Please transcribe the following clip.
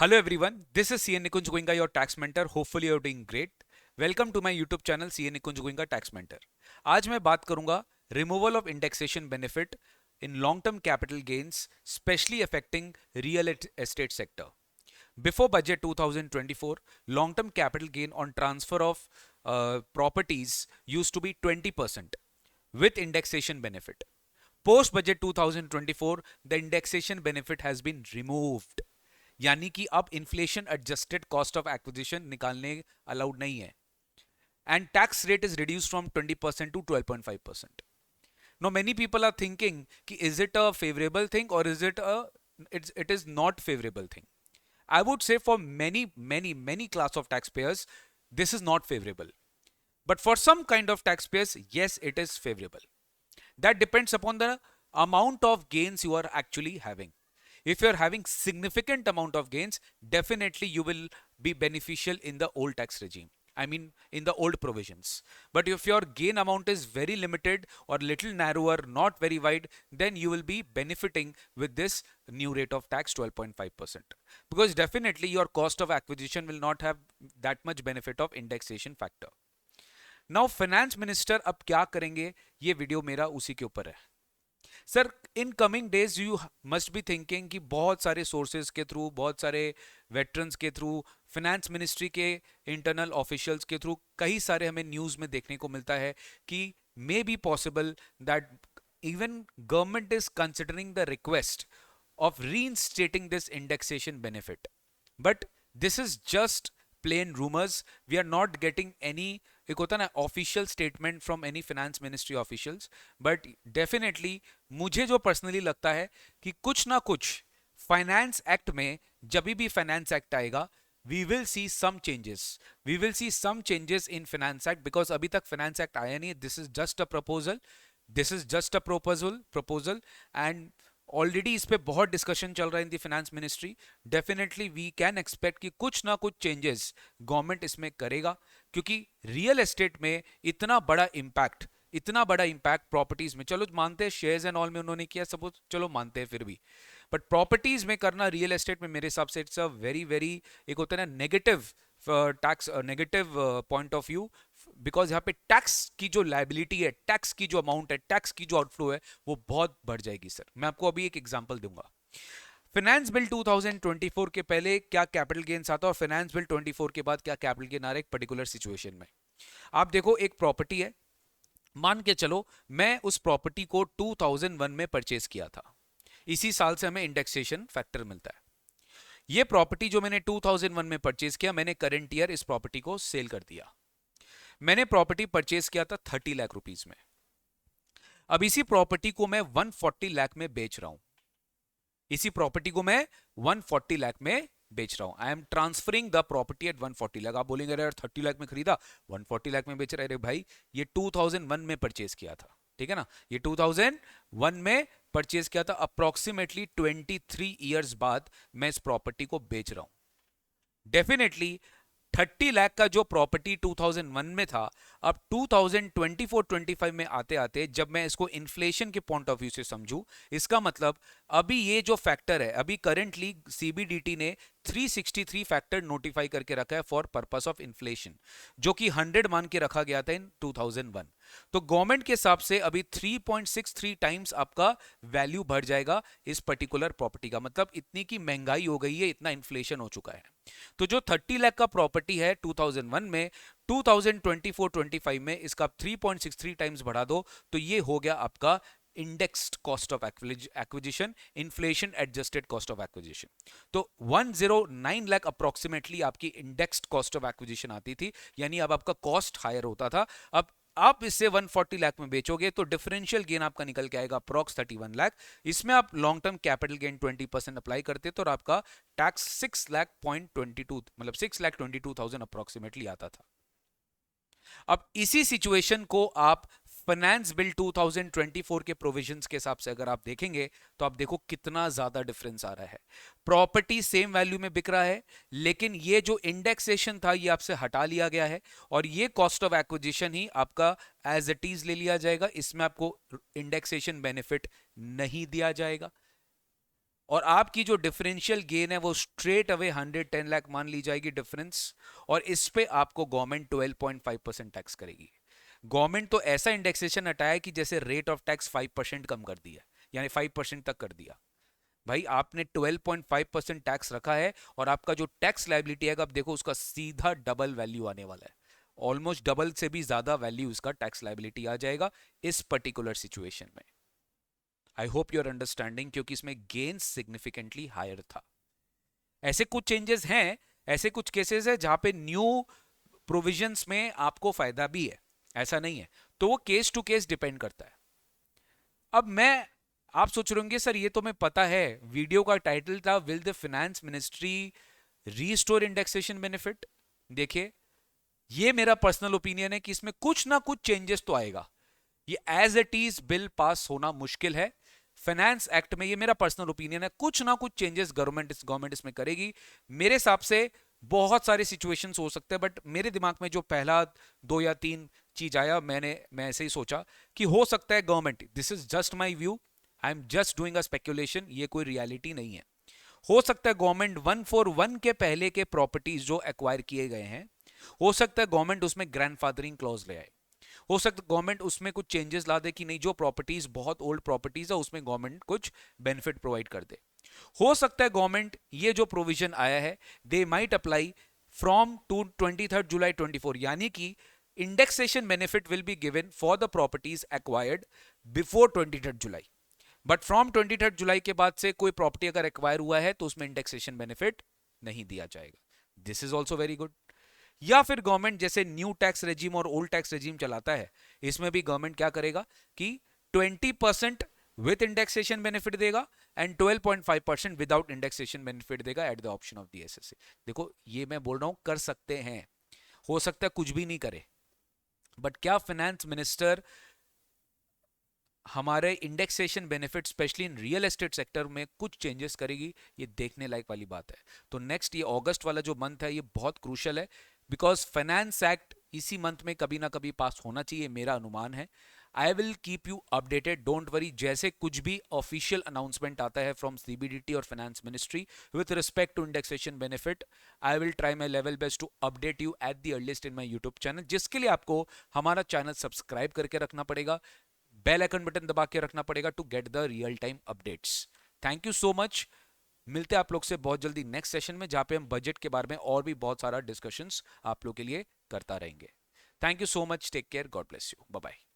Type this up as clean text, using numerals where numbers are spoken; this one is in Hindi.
Hello everyone, this is CN Nikunj Goenka, your tax mentor. Hopefully you're doing great. Welcome to my YouTube channel CN Nikunj Goenka Tax Mentor. आज मैं बात करूंगा removal of indexation benefit in long-term capital gains, especially affecting real estate sector. Before budget 2024, long-term capital gain on transfer of properties used to be 20% with indexation benefit. Post budget 2024, the indexation benefit has been removed. यानी कि अब inflation adjusted cost of acquisition निकालने अलाउड नहीं है and tax rate is reduce from 20% to 12.5%. No many people are thinking कि is it a favourable thing और is it is not favourable thing. I would say for many class of taxpayers, this is not favorable. But for some kind of taxpayers, yes, it is favorable. That depends upon the amount of gains you are actually having. If you're having significant amount of gains, definitely you will be beneficial in the old tax regime. I mean, in the old provisions. But if your gain amount is very limited or little narrower, not very wide, then you will be benefiting with this new rate of tax 12.5%. Because definitely your cost of acquisition will not have that much benefit of indexation factor. Now, finance minister अब क्या करेंगे, ये वीडियो मेरा उसी के ऊपर है. Sir in coming days you must be thinking कि बहुत सारे सोर्सेज के थ्रू, बहुत सारे वेटरन्स के थ्रू, फिनेंस मिनिस्ट्री के इंटरनल ऑफिशियल्स के थ्रू कई सारे हमें न्यूज़ में देखने को मिलता है कि may be possible that even government is considering the request of reinstating this indexation benefit. But this is just plain rumors. We are not getting any एक होता ना official statement from any finance ministry officials. But definitely मुझे जो पर्सनली लगता है कि कुछ ना कुछ फाइनेंस एक्ट में, जब भी फाइनेंस एक्ट आएगा, we will see some changes. We will see some changes in finance act because अभी तक finance act आया नहीं. This is just a proposal. This is just a proposal and already इस पे बहुत डिस्कशन चल रहा है in the finance ministry. Definitely we can expect कि कुछ ना कुछ चेंजेस गवर्नमेंट इसमें करेगा, क्योंकि रियल एस्टेट में इतना बड़ा इम्पैक्ट प्रॉपर्टीज में, चलो मानते हैं शेयर्स एंड ऑल में उन्होंने किया, सपोज चलो मानते हैं, फिर भी बट प्रॉपर्टीज में करना रियल एस्टेट में मेरे हिसाब से इट्स अ वेरी एक होता है ना negative tax, negative point of view. Because यहाँ पे टैक्स की जो लाइबिलिटी है, टैक्स की जो अमाउंट है, टैक्स की जो आउटफ्लो है, वो बहुत बढ़ जाएगी. सर मैं आपको अभी एक एग्जांपल दूंगा. फाइनेंस बिल 2024 के पहले क्या कैपिटल गेन्स आता है और फाइनेंस बिल 24 के बाद क्या कैपिटल गेन आ रहा है एक पर्टिकुलर सिचुएशन में. आप देखो, एक प्रॉपर्टी है, मान के चलो मैं उस प्रॉपर्टी को 2001 में परचेज किया था. इसी साल से हमें इंडेक्सेशन फैक्टर मिलता है. ये प्रॉपर्टी जो मैंने 2001 में परचेज किया, मैंने करंट ईयर इस प्रॉपर्टी को सेल कर दिया. मैंने प्रॉपर्टी परचेज किया था 30 लाख रुपीस में. अब इसी प्रॉपर्टी को मैं 140 लाख में बेच रहा हूं. इसी प्रॉपर्टी को मैं 140 लाख में बेच रहा हूं. I am transferring the property eight 140 lakh. आप बोलेंगे यार 30 लाख में खरीदा, 140 लाख में बेच रहे. अरे भाई, ये 2001 में परचेज किया था, ठीक है ना. ये 2001 में परचेज किया था. अप्रोक्सीमेटली 23 ईयर्स बाद मैं इस प्रॉपर्टी को बेच रहा हूं. डेफिनेटली 30 लाख का जो प्रॉपर्टी 2001 में था, अब 2024-25 में आते आते जब मैं इसको इन्फ्लेशन के पॉइंट ऑफ व्यू से समझूं, इसका मतलब अभी ये जो फैक्टर है, अभी करंटली सीबीडीटी ने 363 फैक्टर नोटिफाई करके रखा है फॉर पर्पस ऑफ इन्फ्लेशन, जो कि 100 मान के रखा गया था इन 2001. तो गवर्नमेंट के हिसाब से अभी 3.63 टाइम्स आपका वैल्यू बढ़ जाएगा इस पर्टिकुलर प्रॉपर्टी का. मतलब इतनी की महंगाई हो गई है, इतना इन्फ्लेशन हो चुका है. तो जो 30 लाख का प्रॉपर्टी है 2001 में, 2024-25 में इसका 3.63 टाइम्स बढ़ा दो, तो ये हो गया आपका indexed cost of acquisition, inflation adjusted cost of acquisition. तो 109 लाख अप्रोक्सीमेटली आपकी इंडेक्स्ड कॉस्ट ऑफ एक्विजिशन आती थी, यानी अब आपका कॉस्ट हायर होता था. अब आप इससे 140 लाख में बेचोगे तो डिफरेंशियल गेन आपका निकल के आएगा अप्रॉक्स 31 लाख. इसमें आप long term capital gain 20% apply करते तो और आपका टैक्स 6 लाख पॉइंट 22, मतलब 6,22,000 अप्रोक्सीमेटली आता था. अब इसी सिचुएशन को आप फाइनेंस बिल 2024 के प्रोविजंस के हिसाब से अगर आप देखेंगे तो आप देखो कितना ज्यादा डिफरेंस आ रहा है. प्रॉपर्टी सेम वैल्यू में बिक रहा है, लेकिन ये जो इंडेक्सेशन था ये आपसे हटा लिया गया है और ये कॉस्ट ऑफ एक्विजिशन ही आपका एज इट इज ले लिया जाएगा. इसमें आपको इंडेक्सेशन बेनिफिट नहीं दिया जाएगा. और आपकी जो डिफरेंशियल गेन है वो स्ट्रेट अवे 110 लाख मान ली जाएगी डिफरेंस, और इस पे आपको गवर्नमेंट 12.5% टैक्स करेगी। गवर्नमेंट तो ऐसा इंडेक्सेशन हटाया कि जैसे रेट ऑफ टैक्स 5% कम कर दिया, यानी 5% तक कर दिया। भाई आपने 12.5% टैक्स रखा है, और आपका जो टैक्स लायबिलिटी है आप देखो उसका सीधा डबल वैल्यू आने वाला है, ऑलमोस्ट डबल से भी ज्यादा वैल्यू इसका टैक्स लायबिलिटी आ जाएगा इस पर्टिकुलर सिचुएशन में। आई होप यूर अंडरस्टैंडिंग, क्योंकि इसमें गेन सिग्निफिकेंटली हायर था। ऐसे कुछ चेंजेस हैं, ऐसे कुछ केसेस है जहां पे न्यू प्रोविजंस में आपको फायदा भी है, ऐसा नहीं है, तो वो केस टू केस डिपेंड करता है। अब मैं, आप सोच रहे होंगे सर ये तो मैं पता है, वीडियो का टाइटल था will the finance ministry restore indexation benefit. देखिए ये मेरा पर्सनल ओपिनियन है कि इसमें कुछ ना कुछ चेंजेस तो आएगा, ये as it is bill pass होना मुश्किल है। फाइनेंस एक्ट में, ये मेरा पर्सनल ओपिनियन है, कुछ ना कुछ चेंजेस गवर्नमेंट इसमें करेगी। मेरे हिसाब से बहुत सारे सिचुएशंस हो सकते हैं, बट मेरे दिमाग में जो पहला 2 या 3 चीज आया, मैं ऐसे ही सोचा कि हो सकता है government, this is just my view, I am just doing a speculation, ये कोई रियलिटी नहीं है। हो सकता है गवर्नमेंट 141 के पहले के प्रॉपर्टीज जो एक्वायर किए गए हैं, हो सकता है गवर्नमेंट उसमें ग्रैंडफादरिंग क्लॉज ले आए। हो सकता है गवर्नमेंट उसमें कुछ चेंजेस ला दे कि नहीं, जो प्रॉपर्टीज बहुत ओल्ड प्रॉपर्टीज है उसमें गवर्नमेंट कुछ बेनिफिट प्रोवाइड कर दे। हो सकता है गवर्नमेंट ये जो प्रोविजन आया है they might apply from to 23 July 24, यानी कि indexation benefit will be given for the properties acquired before 23 July, but from 23 जुलाई के बाद से कोई प्रॉपर्टी अगर एक्वायर हुआ है तो उसमें इंडेक्सेशन बेनिफिट नहीं दिया जाएगा। This is also very good. या फिर गवर्नमेंट जैसे न्यू टैक्स रेजिम और ओल्ड टैक्स रेजिम चलाता है, इसमें भी गवर्नमेंट क्या करेगा कि 20% विद इंडेक्सेशन बेनिफिट देगा एंड 12.5% विदाउट इंडेक्सेशन बेनिफिट देगा at the option of the assessee. देखो ये मैं बोल रहा हूं कर सकते हैं, हो सकता है कुछ भी नहीं करे, बट क्या फाइनेंस मिनिस्टर हमारे indexation benefit specially in real estate sector में कुछ चेंजेस करेगी, ये देखने लायक वाली बात है। तो नेक्स्ट ये अगस्त वाला जो मंथ है ये बहुत क्रूशियल है, बिकॉज फाइनेंस एक्ट इसी मंथ में कभी ना कभी पास होना चाहिए, मेरा अनुमान है। I will keep you updated, don't worry, जैसे कुछ भी ऑफिशियल अनाउंसमेंट आता है फ्रॉम सीबीडीटी और finance ministry with respect to indexation benefit, I will try my level best to update you at the earliest in my YouTube channel, जिसके लिए आपको हमारा चैनल सब्सक्राइब करके रखना पड़ेगा, बेल आइकन बटन दबा के रखना पड़ेगा to get the real time updates. Thank you so much, मिलते हैं आप लोग से बहुत जल्दी नेक्स्ट सेशन में, जहां पे हम बजट के बारे में और भी बहुत सारा डिस्कशंस आप लोग के लिए करता रहेंगे। Thank you so much, take care, God bless you, bye bye.